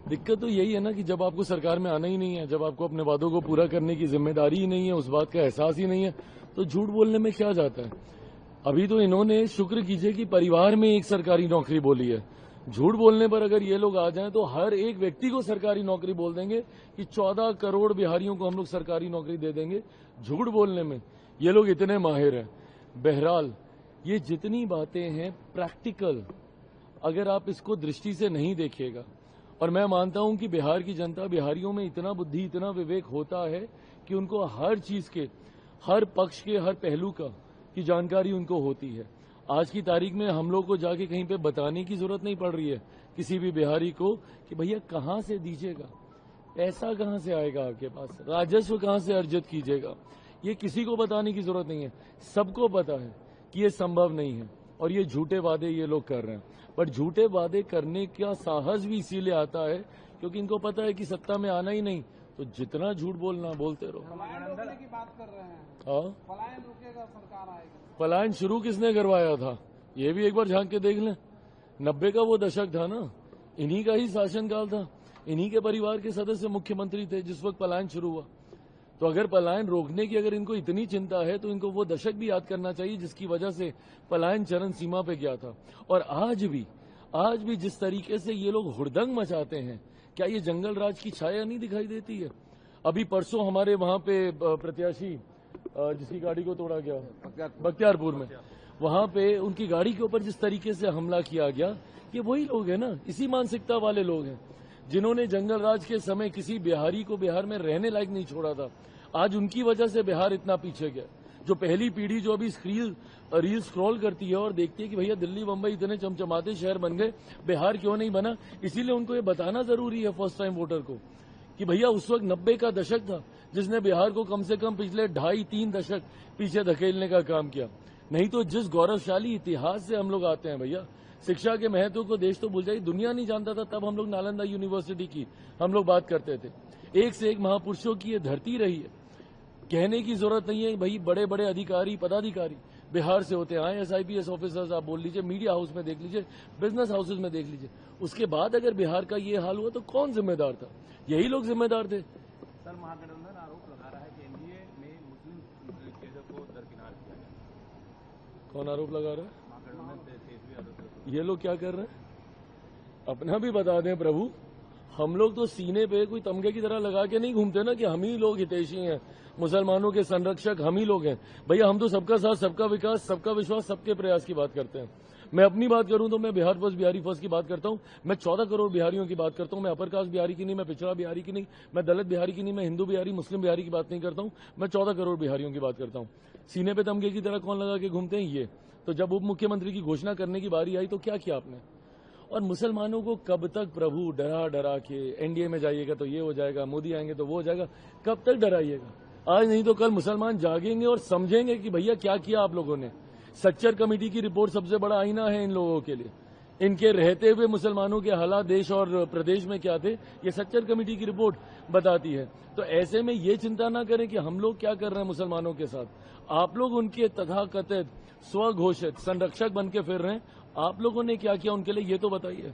दिक्कत तो यही है ना कि जब आपको सरकार में आना ही नहीं है, जब आपको अपने वादों को पूरा करने की जिम्मेदारी ही नहीं है, उस बात का एहसास ही नहीं है, तो झूठ बोलने में क्या जाता है। अभी तो इन्होंने शुक्र कीजिए कि परिवार में एक सरकारी नौकरी बोली है। झूठ बोलने पर अगर ये लोग आ जाएं तो हर एक व्यक्ति को सरकारी नौकरी बोल देंगे कि 14 करोड़ बिहारियों को हम लोग सरकारी नौकरी दे देंगे। झूठ बोलने में ये लोग इतने माहिर हैं। बहरहाल ये जितनी बातें हैं प्रैक्टिकल, अगर आप इसको दृष्टि से नहीं देखिएगा, और मैं मानता हूं कि बिहार की जनता, बिहारियों में इतना बुद्धि, इतना विवेक होता है कि उनको हर चीज के, हर पक्ष के, हर पहलू की जानकारी उनको होती है। आज की तारीख में हम लोग को जाके कहीं पे बताने की जरूरत नहीं पड़ रही है किसी भी बिहारी को कि भैया कहां से दीजिएगा, पैसा कहां से आएगा आपके पास, राजस्व कहां से अर्जित कीजिएगा, ये किसी को बताने की जरूरत नहीं है। सबको पता है कि ये संभव नहीं है और ये झूठे वादे ये लोग कर रहे हैं। बट झूठे वादे करने का साहस भी इसीलिए आता है क्योंकि इनको पता है कि सत्ता में आना ही नहीं, तो जितना झूठ बोलना बोलते रहो। पलायन रोकने की बात कर रहे हैं। हाँ, पलायन रुकेगा, सरकार आएगी। पलायन शुरू किसने करवाया था ये भी एक बार झांक के देख लें। 90 का वो दशक था ना, इन्हीं का ही शासनकाल था, इन्हीं के परिवार के सदस्य मुख्यमंत्री थे जिस वक्त पलायन शुरू हुआ। तो अगर पलायन रोकने की अगर इनको इतनी चिंता है तो इनको वो दशक भी याद करना चाहिए जिसकी वजह से पलायन चरम सीमा पे गया था। और आज भी जिस तरीके से ये लोग हुड़दंग मचाते हैं, क्या ये जंगल राज की छाया नहीं दिखाई देती है। अभी परसों हमारे वहां पे प्रत्याशी जिसकी गाड़ी को तोड़ा गया बख्तियारपुर में, वहां पे उनकी गाड़ी के ऊपर जिस तरीके से हमला किया गया, ये वही लोग हैं ना, इसी मानसिकता वाले लोग हैं जिन्होंने जंगल राज के समय किसी बिहारी को बिहार में रहने लायक नहीं छोड़ा था। आज उनकी वजह से बिहार इतना पीछे गया। जो पहली पीढ़ी जो अभी रील स्क्रॉल करती है और देखती है कि भैया दिल्ली बंबई इतने चमचमाते शहर बन गए, बिहार क्यों नहीं बना, इसीलिए उनको ये बताना जरूरी है फर्स्ट टाइम वोटर को कि भैया उस वक्त 90 का दशक था जिसने बिहार को कम से कम पिछले 2.5-3 दशक पीछे धकेलने का काम किया। नहीं तो जिस गौरवशाली इतिहास से हम लोग आते हैं भैया, शिक्षा के महत्व को देश तो भूल जाइए, दुनिया नहीं जानता था, तब हम लोग नालंदा यूनिवर्सिटी की हम लोग बात करते थे। एक से एक महापुरुषों की ये धरती रही है, कहने की जरूरत नहीं है। भाई बड़े बड़े अधिकारी, पदाधिकारी बिहार से होते हैं, IAS IPS ऑफिसर्स आप बोल लीजिए, मीडिया हाउस में देख लीजिए, बिजनेस हाउसेज में देख लीजिए। उसके बाद अगर बिहार का ये हाल हुआ तो कौन जिम्मेदार था? यही लोग जिम्मेदार थे। सर, महागठबंधन आरोप लगा रहा है कि एनडीए में मुस्लिम लिटरेचर को दरकिनार किया गया। कौन आरोप लगा रहा है? महागठबंधन तेजस्वी यादव। ये लोग क्या कर रहे हैं अपना भी बता दें प्रभु। हम लोग तो सीने पे कोई तमगे की तरह लगा के नहीं घूमते ना कि हम ही लोग हितैषी हैं, मुसलमानों के संरक्षक हम ही लोग हैं। भैया हम तो सबका साथ, सबका विकास, सबका विश्वास, सबके प्रयास की बात करते हैं। मैं अपनी बात करूं तो मैं बिहार फर्स्ट, बिहारी फर्स्ट की बात करता हूं। मैं 14 करोड़ बिहारियों की बात करता हूं। मैं अपर कास्ट बिहारी की नहीं, मैं पिछड़ा बिहारी की नहीं, मैं दलित बिहारी की नहीं, मैं हिंदू बिहारी, मुस्लिम बिहारी की बात नहीं करता हूं। मैं 14 करोड़ बिहारियों की बात करता हूं। सीने पे तमगे की तरह कौन लगा के घूमते हैं ये? तो जब उप मुख्यमंत्री की घोषणा करने की बारी आई तो क्या किया आपने? और मुसलमानों को कब तक प्रभु डरा डरा के एनडीए में जाइएगा तो ये हो जाएगा, मोदी आएंगे तो वो हो जाएगा, कब तक डराइएगा? आज नहीं तो कल मुसलमान जागेंगे और समझेंगे कि भैया क्या किया आप लोगों ने। सच्चर कमेटी की रिपोर्ट सबसे बड़ा आईना है इन लोगों के लिए। इनके रहते हुए मुसलमानों के हालात देश और प्रदेश में क्या थे, ये सच्चर कमेटी की रिपोर्ट बताती है। तो ऐसे में ये चिंता ना करें कि हम लोग क्या कर रहे हैं मुसलमानों के साथ। आप लोग उनके तथाकथित स्वघोषित संरक्षक बन के फिर रहे हैं। आप लोगों ने क्या किया उनके लिए ये तो बताइए।